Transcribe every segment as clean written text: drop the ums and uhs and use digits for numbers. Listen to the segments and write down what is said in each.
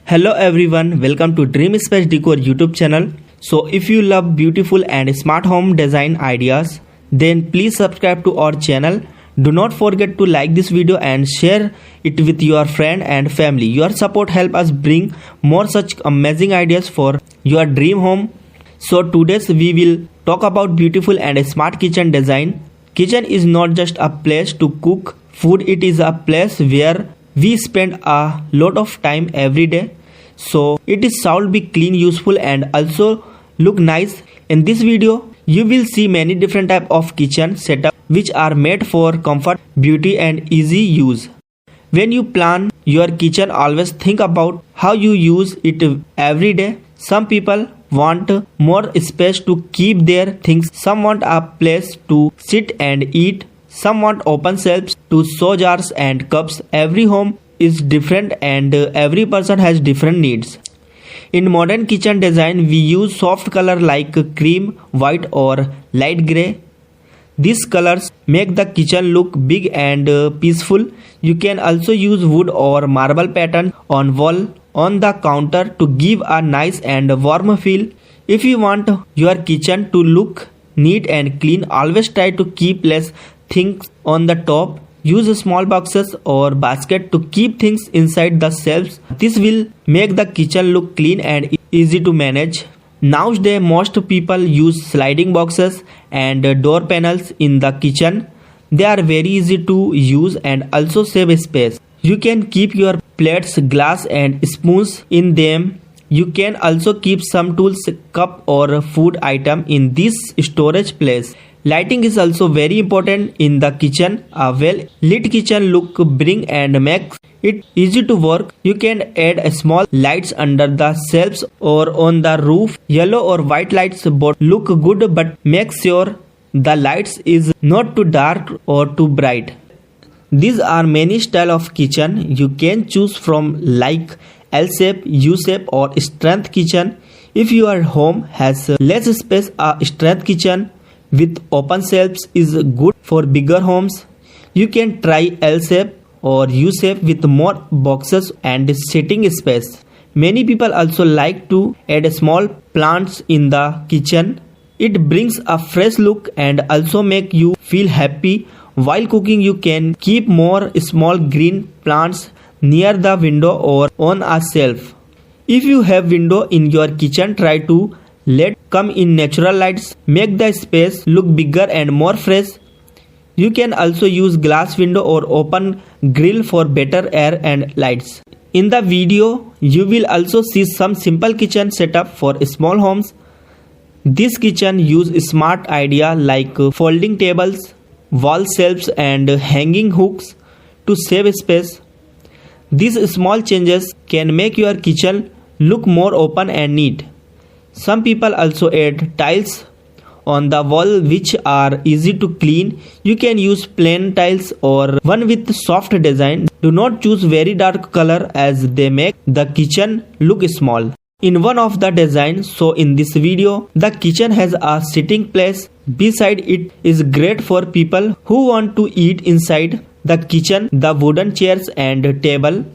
Hello everyone, welcome to Dream Space Decor YouTube channel. So if you love beautiful and smart home design ideas, then please subscribe to our channel. Do not forget to like this video and share it with your friend and family. Your support helps us bring more such amazing ideas for your dream home. So today we will talk about beautiful and smart kitchen design. Kitchen is not just a place to cook food, it is a place where we spend a lot of time every day. So it is should be clean, useful and also look nice. In this video you will see many different type of kitchen setup which are made for comfort, beauty and easy use. When you plan your kitchen, always think about how you use it every day. Some people want more space to keep their things, some want a place to sit and eat, some want open shelves to show jars and cups. Every home is different and every person has different needs. In modern kitchen design, we use soft color like cream, white or light grey. These colors make the kitchen look big and peaceful. You can also use wood or marble pattern on wall, on the counter to give a nice and warm feel. If you want your kitchen to look neat and clean, always try to keep less things on the top. Use small boxes or basket to keep things inside the shelves. This will make the kitchen look clean and easy to manage. Nowadays, most people use sliding boxes and door panels in the kitchen. They are very easy to use and also save space. You can keep your plates, glass and spoons in them. You can also keep some tools, cup or food item in this storage place. Lighting is also very important in the kitchen. A well-lit kitchen look bring and makes it easy to work. You can add small lights under the shelves or on the roof. Yellow or white lights both look good, but make sure the lights is not too dark or too bright. These are many style of kitchen you can choose from, like L shape, U shape or strength kitchen. If your home has less space, a strength kitchen with open shelves is good. For bigger homes, you can try L shape or U shape with more boxes and sitting space. Many people also like to add small plants in the kitchen. It brings a fresh look and also make you feel happy while cooking. You can keep more small green plants near the window or on a shelf. If you have window in your kitchen, try to let come in natural lights, make the space look bigger and more fresh. You can also use glass window or open grill for better air and lights. In the video, you will also see some simple kitchen setup for small homes. This kitchen use smart idea like folding tables, wall shelves and hanging hooks to save space. These small changes can make your kitchen look more open and neat. Some people also add tiles on the wall which are easy to clean. You can use plain tiles or one with soft design. Do not choose very dark color as they make the kitchen look small. In one of the designs so in this video, the kitchen has a sitting place beside it. Is great for people who want to eat inside the kitchen. The wooden chairs and table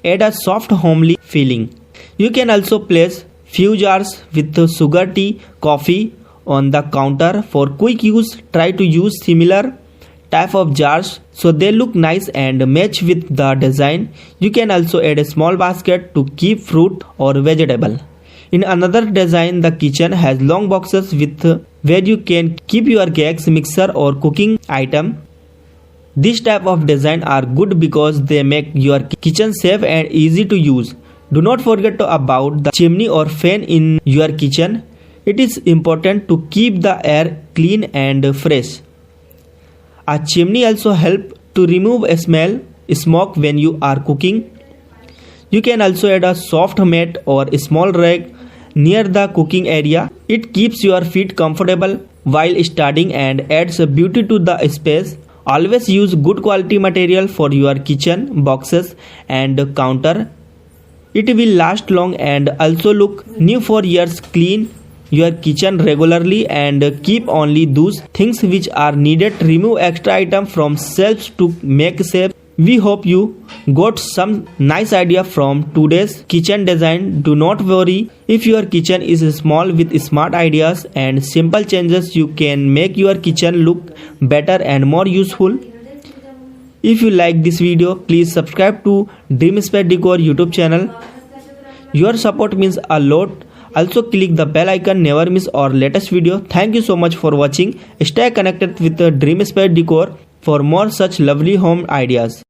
add a soft homely feeling. You can also place few jars with sugar, tea, coffee on the counter for quick use. Try to use similar type of jars so they look nice and match with the design. You can also add a small basket to keep fruit or vegetable. In another design, the kitchen has long boxes with where you can keep your cakes, mixer or cooking item. This type of design are good because they make your kitchen safe and easy to use. Do not forget about the chimney or fan in your kitchen. It is important to keep the air clean and fresh. A chimney also helps to remove a smoke when you are cooking. You can also add a soft mat or a small rag near the cooking area. It keeps your feet comfortable while studying and adds beauty to the space. Always use good quality material for your kitchen boxes and counter. It will last long and also look new for years. Clean your kitchen regularly and keep only those things which are needed. Remove extra items from shelves to make safe. We hope you Got some nice idea from today's kitchen design? Do not worry, if your kitchen is small, with smart ideas and simple changes you can make your kitchen look better and more useful. If you like this video, please subscribe to Dream Space Decor YouTube channel. Your support means a lot. Also click the bell icon, never miss our latest video. Thank you so much for watching. Stay connected with the Dream Space Decor for more such lovely home ideas.